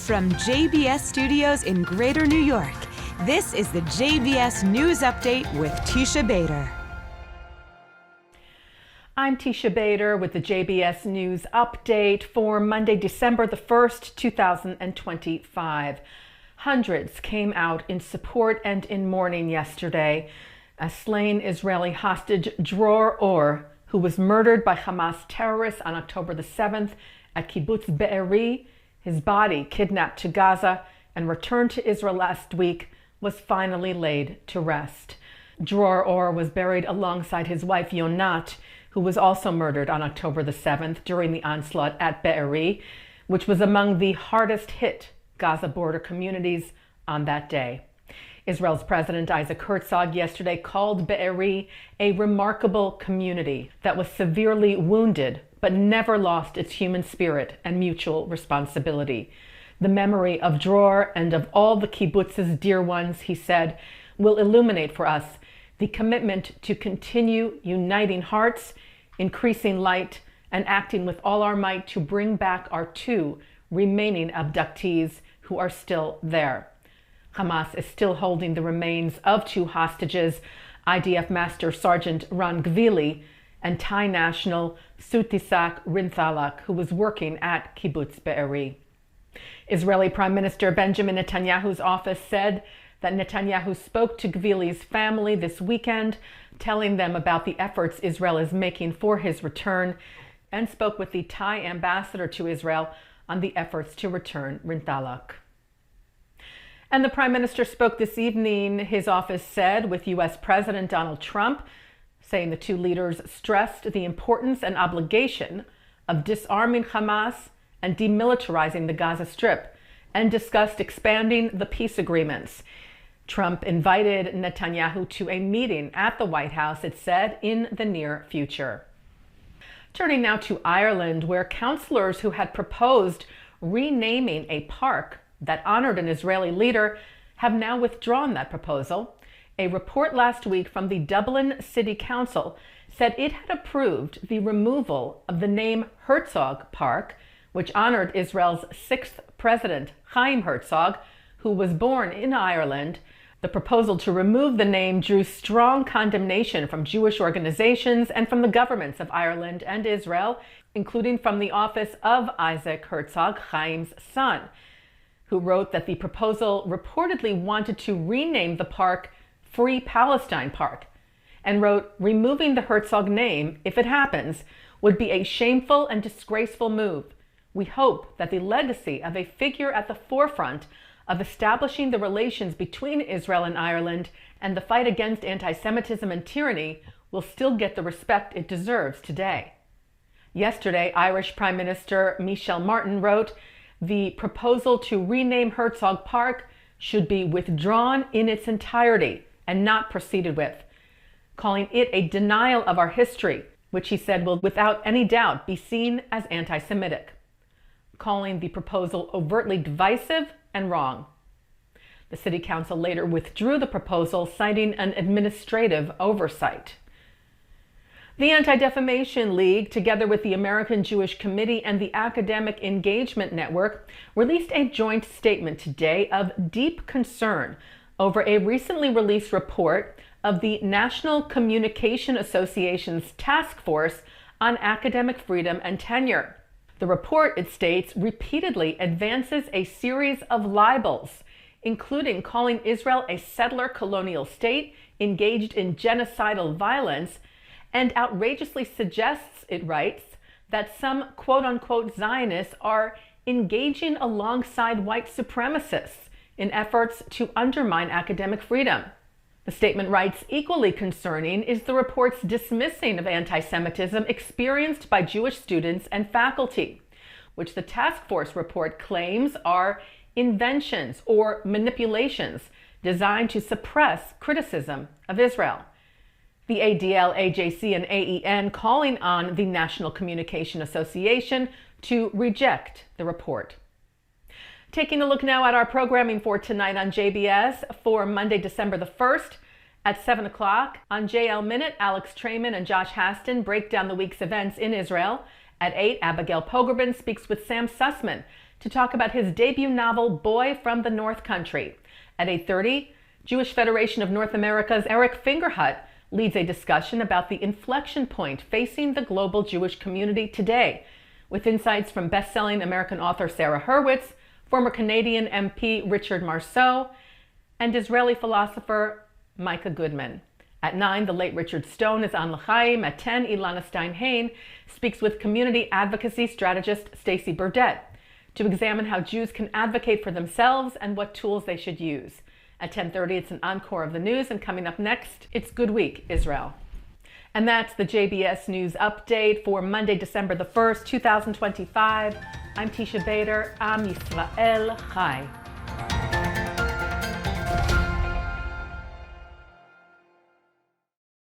From JBS Studios in Greater New York, this is the JBS News Update with Teisha Bader. I'm Teisha Bader with the JBS News Update for Monday, December the 1st, 2025. Hundreds came out in support and in mourning yesterday. A slain Israeli hostage, Dror Or, who was murdered by Hamas terrorists on October the 7th at Kibbutz Be'eri, his body kidnapped to Gaza and returned to Israel last week, was finally laid to rest. Dror Or was buried alongside his wife Yonat, who was also murdered on October the 7th during the onslaught at Be'eri, which was among the hardest hit Gaza border communities on that day. Israel's President Isaac Herzog yesterday called Be'eri a remarkable community that was severely wounded but never lost its human spirit and mutual responsibility. The memory of Dror and of all the kibbutz's dear ones, he said, will illuminate for us the commitment to continue uniting hearts, increasing light, and acting with all our might to bring back our two remaining abductees who are still there. Hamas is still holding the remains of two hostages, IDF Master Sergeant Ran Gvili and Thai national Sutisak Rinthalak, who was working at Kibbutz Be'eri. Israeli Prime Minister Benjamin Netanyahu's office said that Netanyahu spoke to Gvili's family this weekend, telling them about the efforts Israel is making for his return, and spoke with the Thai ambassador to Israel on the efforts to return Rinthalak. And the Prime Minister spoke this evening, his office said, with U.S. President Donald Trump, saying the two leaders stressed the importance and obligation of disarming Hamas and demilitarizing the Gaza Strip, and discussed expanding the peace agreements. Trump invited Netanyahu to a meeting at the White House, it said, in the near future. Turning now to Ireland, where councillors who had proposed renaming a park that honored an Israeli leader have now withdrawn that proposal. A report last week from the Dublin City Council said it had approved the removal of the name Herzog Park, which honored Israel's sixth president, Chaim Herzog, who was born in Ireland. The proposal to remove the name drew strong condemnation from Jewish organizations and from the governments of Ireland and Israel, including from the office of Isaac Herzog, Chaim's son, who wrote that the proposal reportedly wanted to rename the park Free Palestine Park, and wrote, removing the Herzog name, if it happens, would be a shameful and disgraceful move. We hope that the legacy of a figure at the forefront of establishing the relations between Israel and Ireland and the fight against anti-Semitism and tyranny will still get the respect it deserves today. Yesterday, Irish Prime Minister Michel Martin wrote, the proposal to rename Herzog Park should be withdrawn in its entirety and not proceeded with, calling it a denial of our history, which he said will without any doubt be seen as anti-Semitic, calling the proposal overtly divisive and wrong. The City Council later withdrew the proposal, citing an administrative oversight. The Anti-Defamation League, together with the American Jewish Committee and the Academic Engagement Network, released a joint statement today of deep concern over a recently released report of the National Communication Association's Task Force on Academic Freedom and Tenure. The report, it states, repeatedly advances a series of libels, including calling Israel a settler colonial state engaged in genocidal violence, and outrageously suggests, it writes, that some quote-unquote Zionists are engaging alongside white supremacists in efforts to undermine academic freedom. The statement writes, equally concerning is the report's dismissing of anti-Semitism experienced by Jewish students and faculty, which the task force report claims are inventions or manipulations designed to suppress criticism of Israel. The ADL, AJC, and AEN calling on the National Communication Association to reject the report. Taking a look now at our programming for tonight on JBS for Monday, December the 1st. At 7 o'clock on JLMinute, Alex Traiman and Josh Hasten break down the week's events in Israel. At 8, Abigail Pogrebin speaks with Sam Sussman, to talk about his debut novel, Boy from the North Country. At 8:30, Jewish Federation of North America's Eric Fingerhut leads a discussion about the inflection point facing the global Jewish community today, with insights from best-selling American author Sarah Hurwitz, former Canadian MP Richard Marceau, and Israeli philosopher Micah Goodman. At 9, the late Richard Stone is on L'chaim. At 10, Ilana Stein-Hain speaks with community advocacy strategist Stacey Burdett to examine how Jews can advocate for themselves and what tools they should use. At 10:30, it's an encore of the news, and coming up next, it's Good Week, Israel. And that's the JBS News Update for Monday, December the 1st, 2025. I'm Teisha Bader. Am Yisrael Chai.